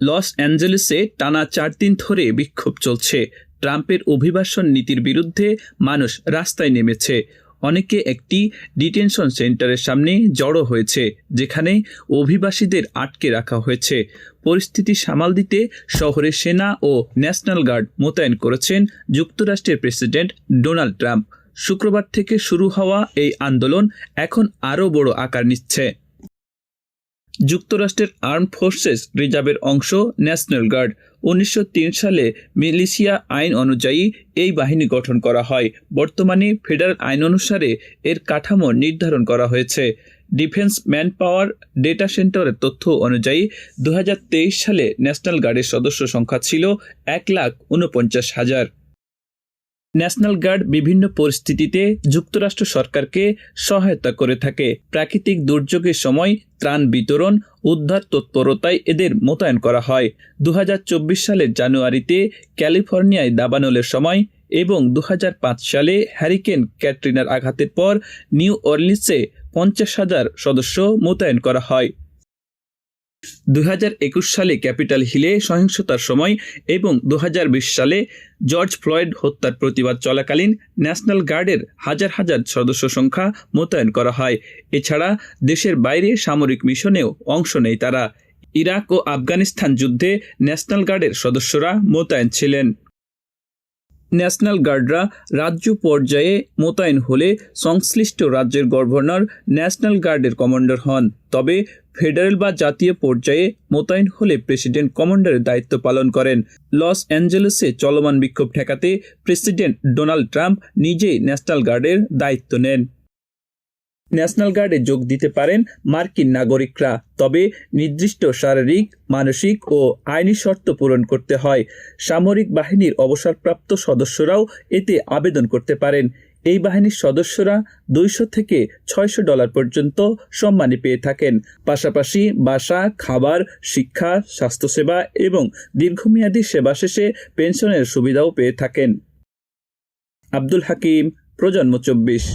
Loss অ্যাঞ্জেলেসে টানা 4 দিন ধরে বিক্ষোভ চলছে। ট্রাম্পের অভিবাসন নীতির বিরুদ্ধে মানুষ রাস্তায় নেমেছে। অনেকে একটি ডিটেনশন সেন্টারের সামনে জড়ো হয়েছে, যেখানে অভিবাসীদের আটকে রাখা হয়েছে। পরিস্থিতি সামাল দিতে শহরে সেনা ও ন্যাশনাল গার্ড মোতায়েন করেছেন যুক্তরাষ্ট্রের প্রেসিডেন্ট ডোনাল্ড ট্রাম্প। শুক্রবার থেকে শুরু হওয়া এই আন্দোলন এখন আরও বড় আকার নিচ্ছে। যুক্তরাষ্ট্রের আর্ম ফোর্সেস রিজার্ভের অংশ ন্যাশনাল গার্ড 1903 সালে মিলিশিয়া আইন অনুযায়ী এই বাহিনী গঠন করা হয়। বর্তমানে ফেডারেল আইন অনুসারে এর কাঠামো নির্ধারণ করা হয়েছে। ডিফেন্স ম্যান পাওয়ার ডেটা সেন্টারের তথ্য অনুযায়ী 2023 সালে ন্যাশনাল গার্ডের সদস্য সংখ্যা ছিল 1,49,000। ন্যাশনাল গার্ড বিভিন্ন পরিস্থিতিতে যুক্তরাষ্ট্র সরকারকে সহায়তা করে থাকে। প্রাকৃতিক দুর্যোগের সময় ত্রাণ বিতরণ, উদ্ধার তৎপরতায় এদের মোতায়েন করা হয়। 2024 সালের জানুয়ারিতে ক্যালিফোর্নিয়ায় দাবানলের সময় এবং 2005 সালে হ্যারিকেন ক্যাটরিনার আঘাতের পর নিউ অরলিন্সে 50,000 সদস্য মোতায়েন করা হয়। 2021 সালে ক্যাপিটাল হিলে সহিংসতার সময় এবং 2020 সালে জর্জ ফ্লয়েড হত্যার প্রতিবাদ চলাকালীন ন্যাশনাল গার্ডের হাজার হাজার সদস্য সংখ্যা মোতায়েন করা হয়। এছাড়া দেশের বাইরে সামরিক মিশনেও অংশ নেয় তারা। ইরাক ও আফগানিস্তান যুদ্ধে ন্যাশনাল গার্ডের সদস্যরা মোতায়েন ছিলেন। ন্যাশনাল গার্ডরা রাজ্য পর্যায়ে মোতায়েন হলে সংশ্লিষ্ট রাজ্যের গভর্নর ন্যাশনাল গার্ডের কমান্ডার হন। তবে ফেডারেল বা জাতীয় পর্যায়ে মোতায়েন হলে প্রেসিডেন্ট কমান্ডারের দায়িত্ব পালন করেন। লস অ্যাঞ্জেলেসে চলমান বিক্ষোভ ঠেকাতে প্রেসিডেন্ট ডোনাল্ড ট্রাম্প নিজেই ন্যাশনাল গার্ডের দায়িত্ব নেন। ন্যাশনাল গার্ডে যোগ দিতে পারেন মার্কিন নাগরিকরা, তবে নির্দিষ্ট শারীরিক, মানসিক ও আইনি শর্ত পূরণ করতে হয়। সামরিক বাহিনীর অবসরপ্রাপ্ত সদস্যরাও এতে আবেদন করতে পারেন। এই বাহিনীর সদস্যরা $200 থেকে $600 পর্যন্ত সম্মানী পেয়ে থাকেন। পাশাপাশি বাসা, খাবার, শিক্ষা, স্বাস্থ্যসেবা এবং দীর্ঘমেয়াদী সেবা শেষে পেনশনের সুবিধাও পেয়ে থাকেন। আব্দুল হাকিম, প্রজন্ম 24।